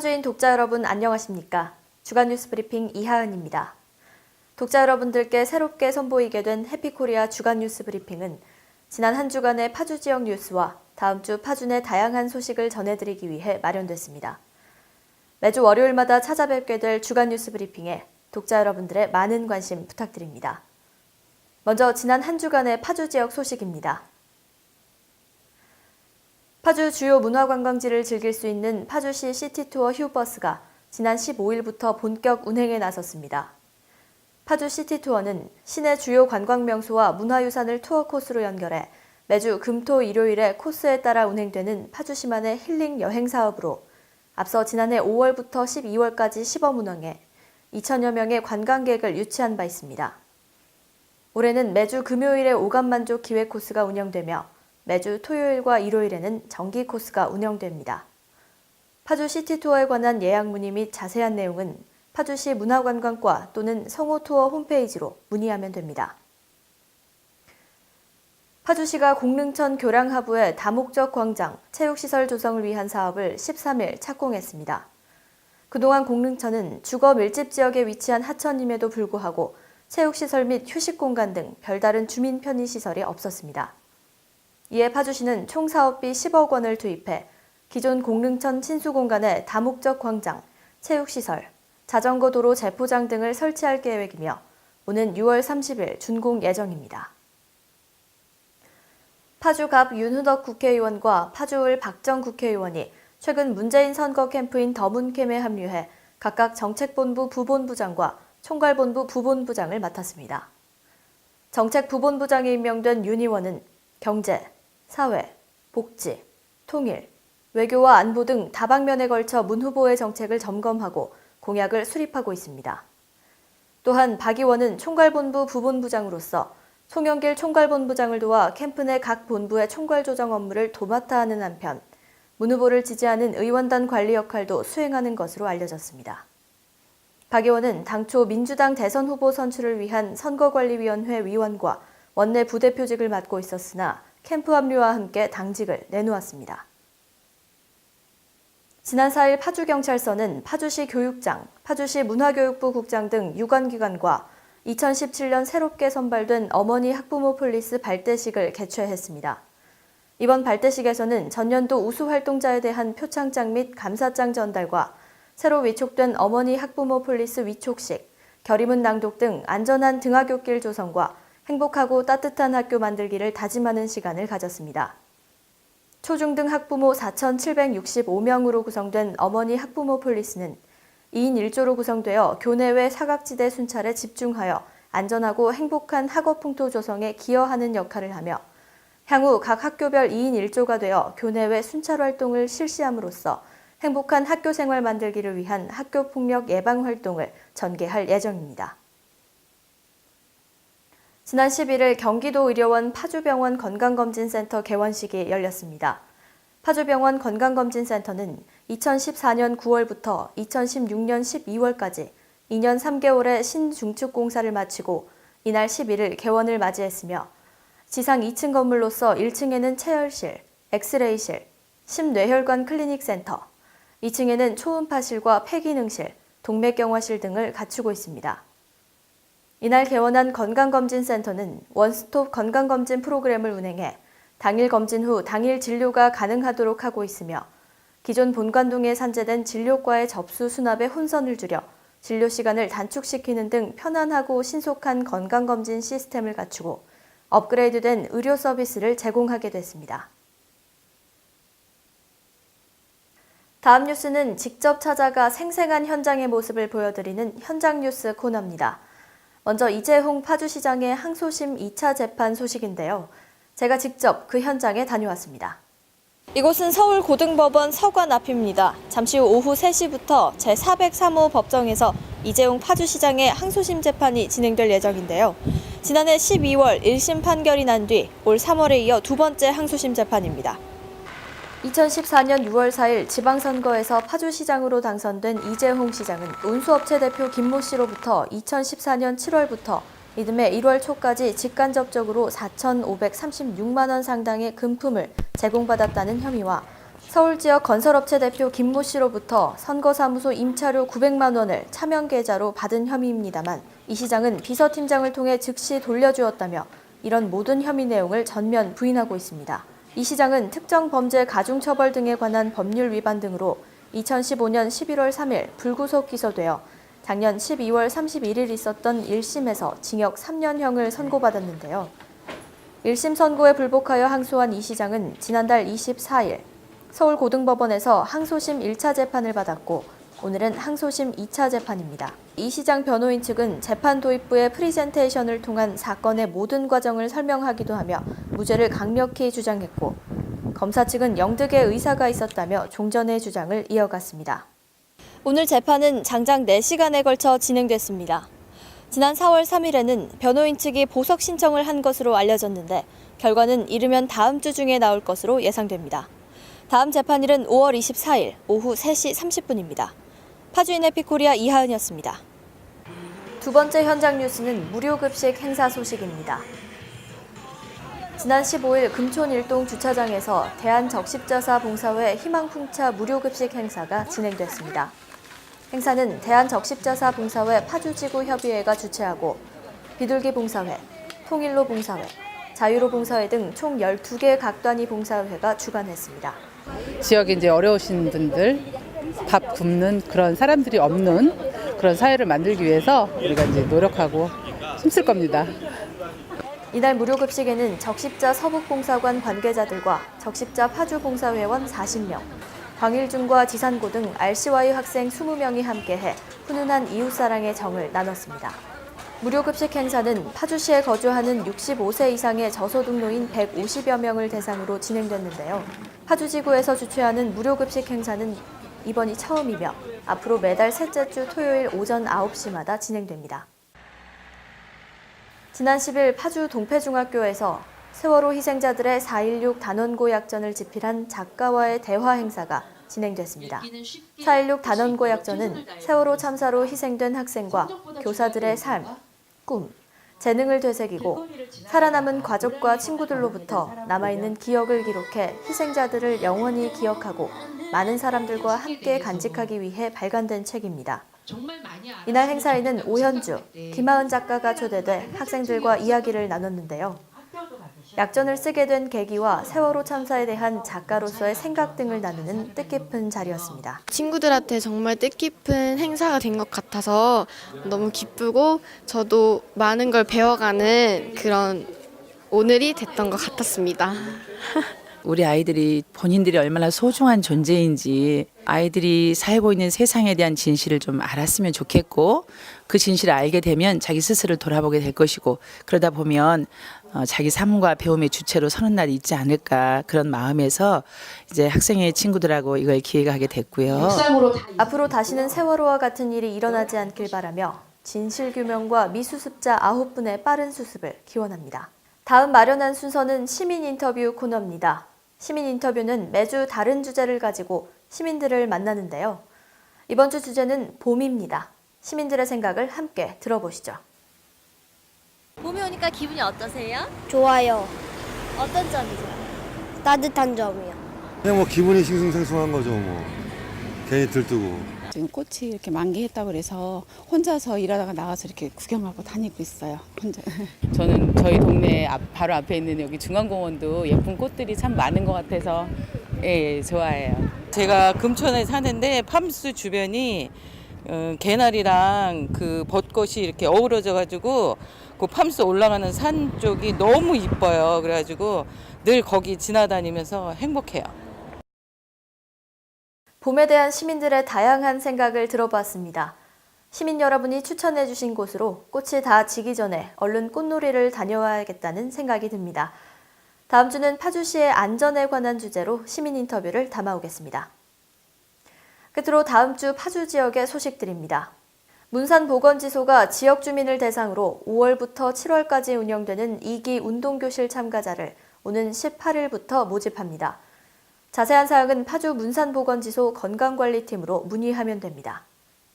파주인 독자 여러분 안녕하십니까? 주간 뉴스 브리핑 이하은입니다. 독자 여러분들께 새롭게 선보이게 된 해피코리아 주간 뉴스 브리핑은 지난 한 주간의 파주 지역 뉴스와 다음 주 파주 내 다양한 소식을 전해드리기 위해 마련됐습니다. 매주 월요일마다 찾아뵙게 될 주간 뉴스 브리핑에 독자 여러분들의 많은 관심 부탁드립니다. 먼저 지난 한 주간의 파주 지역 소식입니다. 파주 주요 문화관광지를 즐길 수 있는 파주시 시티투어 휴버스가 지난 15일부터 본격 운행에 나섰습니다. 파주 시티투어는 시내 주요 관광명소와 문화유산을 투어 코스로 연결해 매주 금, 토, 일요일에 코스에 따라 운행되는 파주시만의 힐링 여행 사업으로 앞서 지난해 5월부터 12월까지 시범 운영해 2천여 명의 관광객을 유치한 바 있습니다. 올해는 매주 금요일에 오감만족 기획 코스가 운영되며 매주 토요일과 일요일에는 정기 코스가 운영됩니다. 파주 시티투어에 관한 예약 문의 및 자세한 내용은 파주시 문화관광과 또는 성호투어 홈페이지로 문의하면 됩니다. 파주시가 공릉천 교량하부의 다목적 광장, 체육시설 조성을 위한 사업을 13일 착공했습니다. 그동안 공릉천은 주거 밀집 지역에 위치한 하천임에도 불구하고 체육시설 및 휴식공간 등 별다른 주민 편의시설이 없었습니다. 이에 파주시는 총 사업비 10억 원을 투입해 기존 공릉천 친수공간에 다목적 광장, 체육시설, 자전거 도로 재포장 등을 설치할 계획이며 오는 6월 30일 준공 예정입니다. 파주갑 윤후덕 국회의원과 파주을 박정 국회의원이 최근 문재인 선거 캠프인 더문캠에 합류해 각각 정책본부 부본부장과 총괄본부 부본부장을 맡았습니다. 정책부본부장에 임명된 윤 의원은 경제, 사회, 복지, 통일, 외교와 안보 등 다방면에 걸쳐 문 후보의 정책을 점검하고 공약을 수립하고 있습니다. 또한 박 의원은 총괄본부 부본부장으로서 송영길 총괄본부장을 도와 캠프 내 각 본부의 총괄 조정 업무를 도맡아 하는 한편 문 후보를 지지하는 의원단 관리 역할도 수행하는 것으로 알려졌습니다. 박 의원은 당초 민주당 대선 후보 선출을 위한 선거관리위원회 위원과 원내 부대표직을 맡고 있었으나 캠프 합류와 함께 당직을 내놓았습니다. 지난 4일 파주경찰서는 파주시 교육장, 파주시 문화교육부 국장 등 유관기관과 2017년 새롭게 선발된 어머니 학부모 폴리스 발대식을 개최했습니다. 이번 발대식에서는 전년도 우수 활동자에 대한 표창장 및 감사장 전달과 새로 위촉된 어머니 학부모 폴리스 위촉식, 결의문 낭독 등 안전한 등하굣길 조성과 행복하고 따뜻한 학교 만들기를 다짐하는 시간을 가졌습니다. 초중등 학부모 4,765명으로 구성된 어머니 학부모 폴리스는 2인 1조로 구성되어 교내외 사각지대 순찰에 집중하여 안전하고 행복한 학업 풍토 조성에 기여하는 역할을 하며 향후 각 학교별 2인 1조가 되어 교내외 순찰 활동을 실시함으로써 행복한 학교 생활 만들기를 위한 학교폭력 예방 활동을 전개할 예정입니다. 지난 11일 경기도 의료원 파주병원 건강검진센터 개원식이 열렸습니다. 파주병원 건강검진센터는 2014년 9월부터 2016년 12월까지 2년 3개월의 신중축 공사를 마치고 이날 11일 개원을 맞이했으며 지상 2층 건물로서 1층에는 체열실, 엑스레이실, 심뇌혈관 클리닉 센터, 2층에는 초음파실과 폐기능실, 동맥경화실 등을 갖추고 있습니다. 이날 개원한 건강검진센터는 원스톱 건강검진 프로그램을 운행해 당일 검진 후 당일 진료가 가능하도록 하고 있으며 기존 본관동에 산재된 진료과의 접수 수납의 혼선을 줄여 진료 시간을 단축시키는 등 편안하고 신속한 건강검진 시스템을 갖추고 업그레이드된 의료 서비스를 제공하게 됐습니다. 다음 뉴스는 직접 찾아가 생생한 현장의 모습을 보여드리는 현장 뉴스 코너입니다. 먼저 이재홍 파주시장의 항소심 2차 재판 소식인데요. 제가 직접 그 현장에 다녀왔습니다. 이곳은 서울고등법원 서관 앞입니다. 잠시 후 오후 3시부터 제403호 법정에서 이재홍 파주시장의 항소심 재판이 진행될 예정인데요. 지난해 12월 1심 판결이 난 뒤 올 3월에 이어 두 번째 항소심 재판입니다. 2014년 6월 4일 지방선거에서 파주시장으로 당선된 이재홍 시장은 운수업체 대표 김모 씨로부터 2014년 7월부터 이듬해 1월 초까지 직간접적으로 4,536만 원 상당의 금품을 제공받았다는 혐의와 서울 지역 건설업체 대표 김모 씨로부터 선거사무소 임차료 900만 원을 차명 계좌로 받은 혐의입니다만 이 시장은 비서팀장을 통해 즉시 돌려주었다며 이런 모든 혐의 내용을 전면 부인하고 있습니다. 이 시장은 특정 범죄 가중처벌 등에 관한 법률 위반 등으로 2015년 11월 3일 불구속 기소되어 작년 12월 31일 있었던 1심에서 징역 3년형을 선고받았는데요. 1심 선고에 불복하여 항소한 이 시장은 지난달 24일 서울고등법원에서 항소심 1차 재판을 받았고 오늘은 항소심 2차 재판입니다. 이 시장 변호인 측은 재판 도입부의 프리젠테이션을 통한 사건의 모든 과정을 설명하기도 하며 무죄를 강력히 주장했고 검사 측은 영득의 의사가 있었다며 종전의 주장을 이어갔습니다. 오늘 재판은 장장 4시간에 걸쳐 진행됐습니다. 지난 4월 3일에는 변호인 측이 보석 신청을 한 것으로 알려졌는데 결과는 이르면 다음 주 중에 나올 것으로 예상됩니다. 다음 재판일은 5월 24일 오후 3시 30분입니다. 파주인 해피코리아 이하은이었습니다. 두 번째 현장 뉴스는 무료급식 행사 소식입니다. 지난 15일 금촌 일동 주차장에서 대한적십자사 봉사회 희망풍차 무료급식 행사가 진행됐습니다. 행사는 대한적십자사 봉사회 파주지구협의회가 주최하고 비둘기 봉사회, 통일로 봉사회, 자유로 봉사회 등 총 12개 각단위 봉사회가 주관했습니다. 지역에 이제 어려우신 분들 밥 굶는 그런 사람들이 없는 그런 사회를 만들기 위해서 우리가 이제 노력하고 힘쓸 겁니다. 이날 무료급식에는 적십자 서북봉사관 관계자들과 적십자 파주봉사회원 40명, 광일중과 지산고 등 RCY 학생 20명이 함께해 훈훈한 이웃사랑의 정을 나눴습니다. 무료급식 행사는 파주시에 거주하는 65세 이상의 저소득노인 150여 명을 대상으로 진행됐는데요. 파주지구에서 주최하는 무료급식 행사는 이번이 처음이며 앞으로 매달 셋째 주 토요일 오전 9시마다 진행됩니다. 지난 10일 파주 동패중학교에서 세월호 희생자들의 4.16 단원고 약전을 집필한 작가와의 대화 행사가 진행됐습니다. 4.16 단원고 약전은 세월호 참사로 희생된 학생과 교사들의 삶, 꿈, 재능을 되새기고 살아남은 가족과 친구들로부터 남아있는 기억을 기록해 희생자들을 영원히 기억하고 많은 사람들과 함께 간직하기 위해 발간된 책입니다. 이날 행사에는 오현주, 김하은 작가가 초대돼 학생들과 이야기를 나눴는데요. 약전을 쓰게 된 계기와 세월호 참사에 대한 작가로서의 생각 등을 나누는 뜻깊은 자리였습니다. 친구들한테 정말 뜻깊은 행사가 된 것 같아서 너무 기쁘고 저도 많은 걸 배워가는 그런 오늘이 됐던 것 같았습니다. 우리 아이들이 본인들이 얼마나 소중한 존재인지 아이들이 살고 있는 세상에 대한 진실을 좀 알았으면 좋겠고 그 진실을 알게 되면 자기 스스로를 돌아보게 될 것이고 그러다 보면 자기 삶과 배움의 주체로 서는 날이 있지 않을까 그런 마음에서 이제 학생의 친구들하고 이걸 기획하게 됐고요. 앞으로 다시는 세월호와 같은 일이 일어나지 않길 바라며 진실규명과 미수습자 9분의 빠른 수습을 기원합니다. 다음 마련한 순서는 시민 인터뷰 코너입니다. 시민 인터뷰는 매주 다른 주제를 가지고 시민들을 만나는데요. 이번 주 주제는 봄입니다. 시민들의 생각을 함께 들어보시죠. 봄이 오니까 기분이 어떠세요? 좋아요. 어떤 점이죠? 따뜻한 점이요. 그냥 뭐 기분이 싱숭생숭한 거죠 뭐. 괜히 들뜨고. 지금 꽃이 이렇게 만개했다고 그래서 혼자서 일하다가 나가서 이렇게 구경하고 다니고 있어요. 혼자. 저는 저희 동네 바로 앞에 있는 여기 중앙공원도 예쁜 꽃들이 참 많은 것 같아서 예, 좋아해요. 제가 금천에 사는데 팜스 주변이 개나리랑 그 벚꽃이 이렇게 어우러져 가지고 그 팜스 올라가는 산 쪽이 너무 이뻐요. 그래가지고 늘 거기 지나다니면서 행복해요. 봄에 대한 시민들의 다양한 생각을 들어봤습니다. 시민 여러분이 추천해 주신 곳으로 꽃이 다 지기 전에 얼른 꽃놀이를 다녀와야겠다는 생각이 듭니다. 다음 주는 파주시의 안전에 관한 주제로 시민 인터뷰를 담아오겠습니다. 끝으로 다음 주 파주 지역의 소식들입니다. 문산보건지소가 지역 주민을 대상으로 5월부터 7월까지 운영되는 2기 운동교실 참가자를 오는 18일부터 모집합니다. 자세한 사항은 파주 문산보건지소 건강관리팀으로 문의하면 됩니다.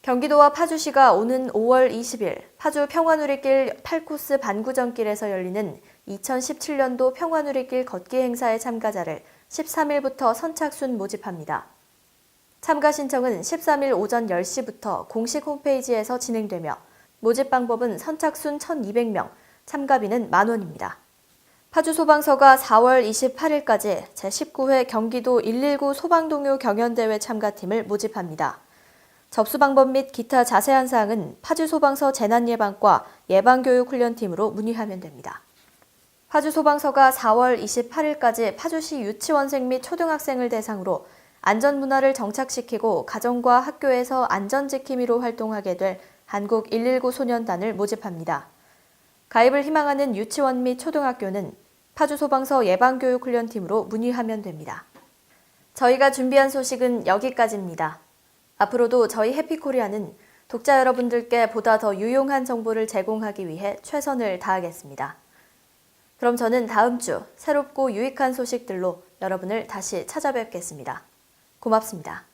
경기도와 파주시가 오는 5월 20일 파주 평화누리길 8코스 반구정길에서 열리는 2017년도 평화누리길 걷기 행사의 참가자를 13일부터 선착순 모집합니다. 참가 신청은 13일 오전 10시부터 공식 홈페이지에서 진행되며 모집 방법은 선착순 1,200명, 참가비는 만 원입니다. 파주소방서가 4월 28일까지 제19회 경기도 119 소방동요 경연대회 참가팀을 모집합니다. 접수 방법 및 기타 자세한 사항은 파주소방서 재난예방과 예방교육훈련팀으로 문의하면 됩니다. 파주소방서가 4월 28일까지 파주시 유치원생 및 초등학생을 대상으로 안전문화를 정착시키고 가정과 학교에서 안전지킴이로 활동하게 될 한국 119 소년단을 모집합니다. 가입을 희망하는 유치원 및 초등학교는 파주소방서 예방교육훈련팀으로 문의하면 됩니다. 저희가 준비한 소식은 여기까지입니다. 앞으로도 저희 해피코리아는 독자 여러분들께 보다 더 유용한 정보를 제공하기 위해 최선을 다하겠습니다. 그럼 저는 다음 주 새롭고 유익한 소식들로 여러분을 다시 찾아뵙겠습니다. 고맙습니다.